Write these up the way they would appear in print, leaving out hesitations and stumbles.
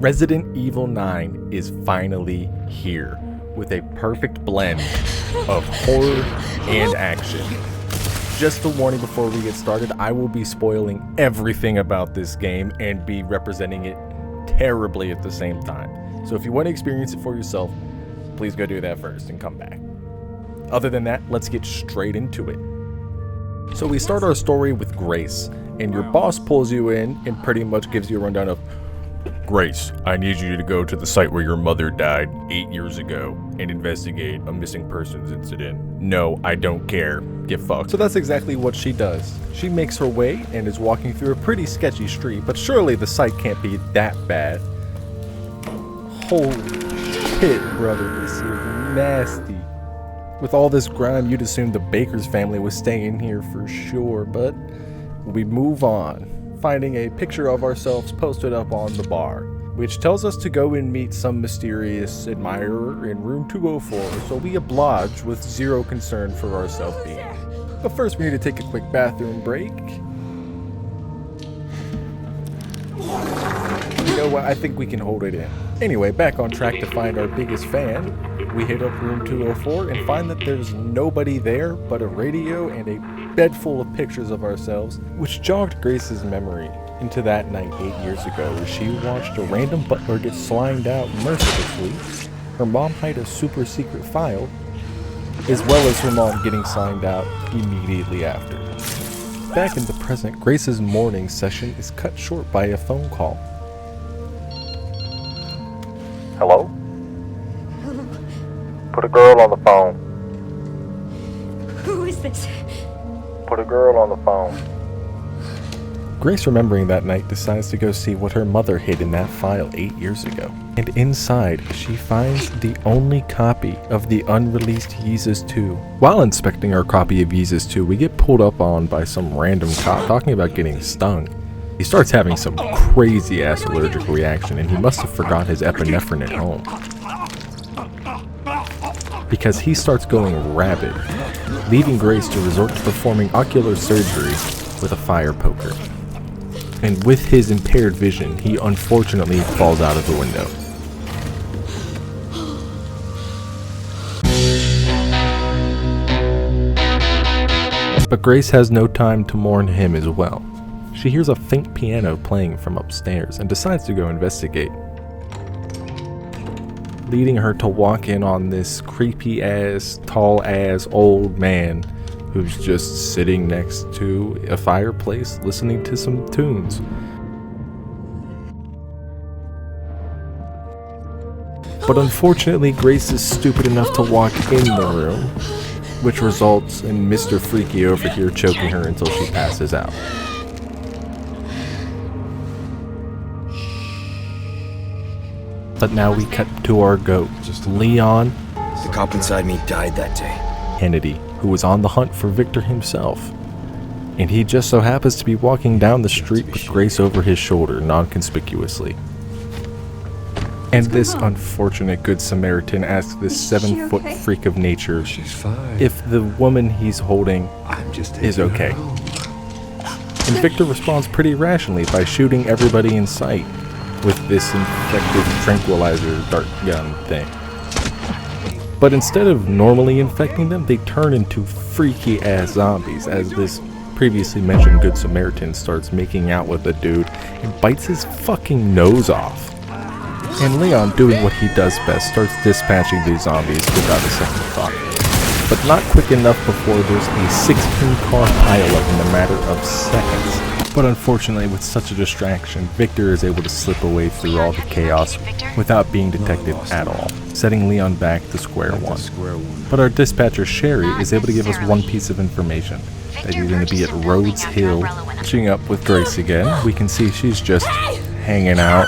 Resident Evil 9 is finally here with a perfect blend of horror and action. Just a warning before we get started, I will be spoiling everything about this game and be representing it terribly at the same time. So if you want to experience it for yourself, please go do that first and come back. Other than that, let's get straight into it. So we start our story with Grace, and your boss pulls you in and pretty much gives you a rundown of, Grace, I need you to go to the site where your mother died 8 years ago and investigate a missing persons incident. No, I don't care. Get fucked. So that's exactly what she does. She makes her way and is walking through a pretty sketchy street, but surely the site can't be that bad. Holy shit, brother, this is nasty. With all this grime, you'd assume the Baker's family was staying here for sure, but we move on, finding a picture of ourselves posted up on the bar, which tells us to go and meet some mysterious admirer in room 204, so we oblige with zero concern for our self-being. But first we need to take a quick bathroom break. You know what, I think we can hold it in. Anyway, back on track to find our biggest fan. We hit up room 204 and find that there's nobody there but a radio and a bed full of pictures of ourselves, which jogged Grace's memory into that night 8 years ago where she watched a random butler get slimed out mercilessly, her mom hide a super secret file, as well as her mom getting slimed out immediately after. Back in the present, Grace's morning session is cut short by a phone call. Hello? Put a girl on the phone. Who is this? Put a girl on the phone. Grace, remembering that night, decides to go see what her mother hid in that file 8 years ago. And inside, she finds the only copy of the unreleased Yeezus 2. While inspecting our copy of Yeezus 2, we get pulled up on by some random cop talking about getting stung. He starts having some crazy ass allergic reaction, and he must have forgot his epinephrine at home, because he starts going rabid, leaving Grace to resort to performing ocular surgery with a fire poker. And with his impaired vision, he unfortunately falls out of the window. But Grace has no time to mourn him as well. She hears a faint piano playing from upstairs and decides to go investigate, leading her to walk in on this creepy ass, tall ass old man who's just sitting next to a fireplace listening to some tunes. But unfortunately, Grace is stupid enough to walk in the room, which results in Mr. Freaky over here choking her until she passes out. But now we cut to our goat, Leon. The cop inside me died that day. Kennedy, who was on the hunt for Victor himself. And he just so happens to be walking down the street with Grace over his shoulder, non-conspicuously. And this unfortunate Good Samaritan asks this 7-foot freak of nature if the woman he's holding is okay. And Victor responds pretty rationally by shooting everybody in sight with this infected tranquilizer dart gun thing. But instead of normally infecting them, they turn into freaky ass zombies as this previously mentioned Good Samaritan starts making out with the dude and bites his fucking nose off. And Leon, doing what he does best, starts dispatching these zombies without a second thought. But not quick enough before there's a 16-car pileup in a matter of seconds. But unfortunately, with such a distraction, Victor is able to slip away through all the chaos without being detected at all, setting Leon back to square one. But our dispatcher, Sherry, is able to give us one piece of information, that he's going to be at Rhodes Hill. Catching up with Grace again, we can see she's just hanging out.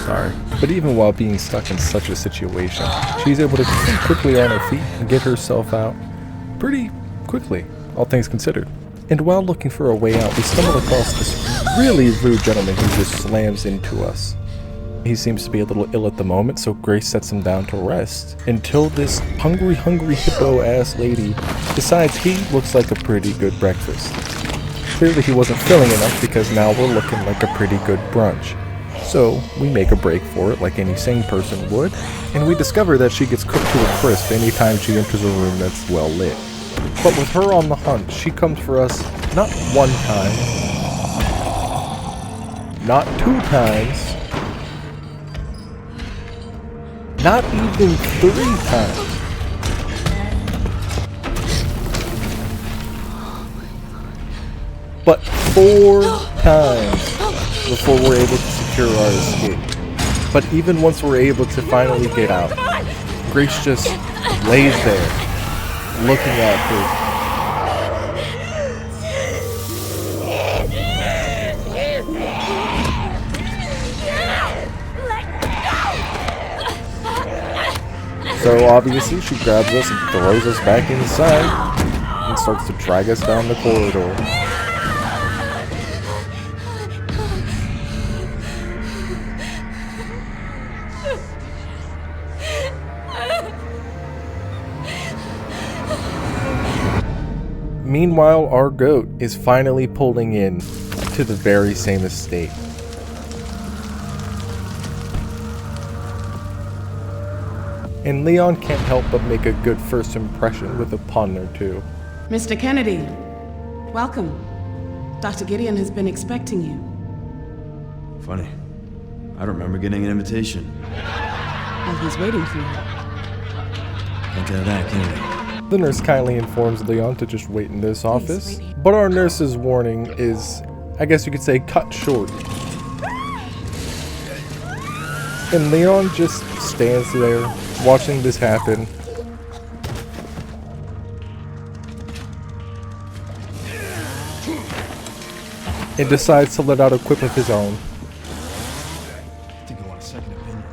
Sorry. But even while being stuck in such a situation, she's able to get quickly on her feet and get herself out pretty quickly, all things considered. And while looking for a way out, we stumble across this really rude gentleman who just slams into us. He seems to be a little ill at the moment, so Grace sets him down to rest until this hungry hippo ass lady decides he looks like a pretty good breakfast. Clearly he wasn't filling enough, because now we're looking like a pretty good brunch. So we make a break for it like any sane person would, and we discover that she gets cooked to a crisp anytime she enters a room that's well lit. But with her on the hunt, she comes for us not one time, not 2 times, not even 3 times. But 4 times before we're able to secure our escape. But even once we're able to finally get out, Grace just lays there, looking at her. So obviously she grabs us and throws us back inside and starts to drag us down the corridor. Meanwhile, our goat is finally pulling in to the very same estate. And Leon can't help but make a good first impression with a pun or two. Mr. Kennedy, welcome. Dr. Gideon has been expecting you. Funny. I don't remember getting an invitation. Well, he's waiting for you. Can't tell that, can I? The nurse kindly informs Leon to just wait in this office, but our nurse's warning is, I guess you could say, cut short. And Leon just stands there, watching this happen. And decides to let out a quip of his own. I think I want a second opinion.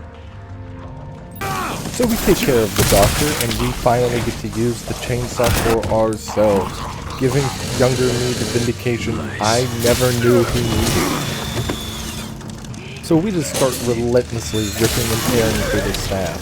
So we take care of the doctor, and we finally get to use the chainsaw for ourselves, giving younger me the vindication I never knew he needed. So we just start relentlessly ripping and tearing through the staff.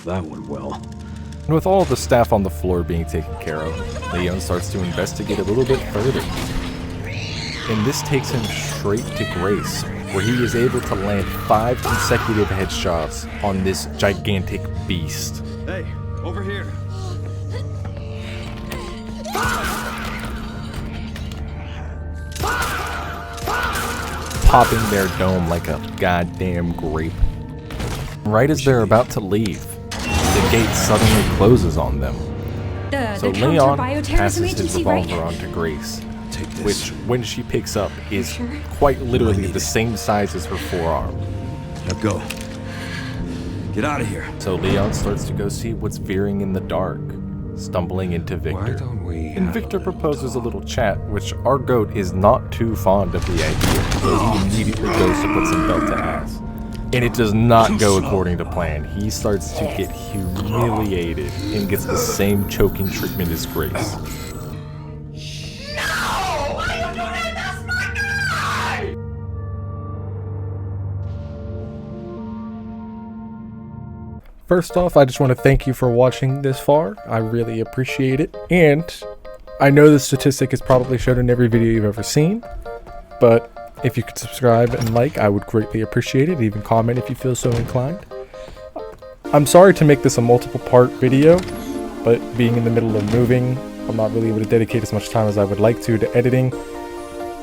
That went well. And with all the staff on the floor being taken care of, Leon starts to investigate a little bit further. And this takes him straight to Grace, where he is able to land 5 consecutive headshots on this gigantic beast. Hey, over here. Popping their dome like a goddamn grape. Right as they're about to leave, the gate suddenly closes on them. So Leon passes his revolver onto Grace, which, when she picks up, is quite literally the same size as her forearm. Now go. Get out of here. So Leon starts to go see what's veering in the dark, stumbling into Victor. And Victor proposes a little chat, which our goat is not too fond of the idea, so he immediately goes to put some belt to ass. And it does not go according to plan. He starts to get humiliated and gets the same choking treatment as Grace. First off, I just want to thank you for watching this far. I really appreciate it. And I know the statistic is probably shown in every video you've ever seen, but if you could subscribe and like, I would greatly appreciate it. Even comment if you feel so inclined. I'm sorry to make this a multiple part video, but being in the middle of moving, I'm not really able to dedicate as much time as I would like to editing.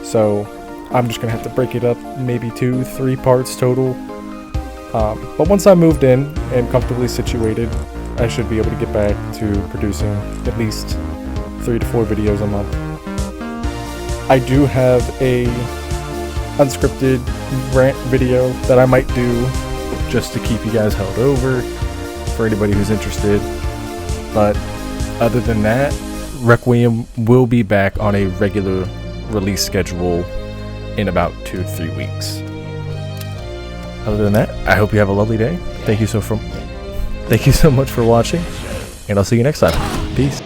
So I'm just going to have to break it up, maybe 2-3 parts total. But once I'm moved in and comfortably situated, I should be able to get back to producing at least 3 to 4 videos a month. I do have a unscripted rant video that I might do just to keep you guys held over for anybody who's interested. But other than that, Requiem will be back on a regular release schedule in about 2 to 3 weeks. Other than that, I hope you have a lovely day. Thank you so much for watching, and I'll see you next time. Peace.